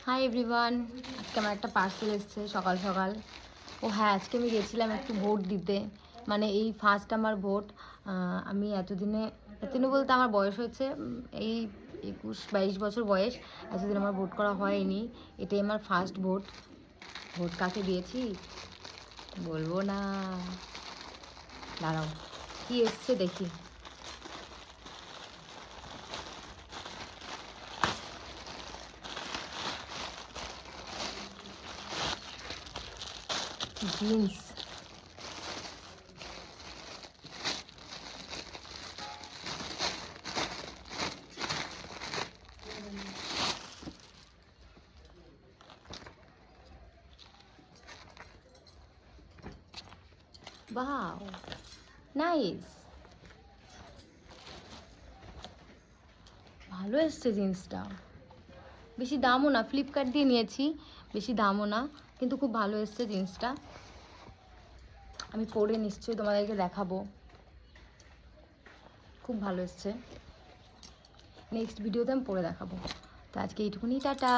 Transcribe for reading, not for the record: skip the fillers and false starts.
Hi everyone, আজকে আমার একটা পার্সেল এসেছে সকাল সকাল। ও হ্যাঁ, আজকে আমি গেছিলাম একটু ভোট দিতে, মানে এই ফার্স্ট আমার ভোট। আমি এতদিনে বলতে আমার বয়স হয়েছে এই 21-22 বছর বয়স। এতদিন আমার ভোট করা হয়নি, এটাই আমার ফার্স্ট ভোট। ভোট কাকে দিয়েছি বলবো না, দাঁড়াও কি এসছে দেখি। জিন্স, বাহ নাইস, ভালো এসছে জিন্সটা। বেশি দামও না, ফ্লিপকার্ট দিয়ে নিয়েছি, বেশি দামও না, কিন্তু খুব ভালো এসছে জিন্সটা। আমি পরে নিশ্চয়ই তোমাদেরকে দেখাবো, খুব ভালো এসছে। নেক্সট ভিডিওতে আমি পরে দেখাবো। তো আজকে এইটুকুনি, টাটা।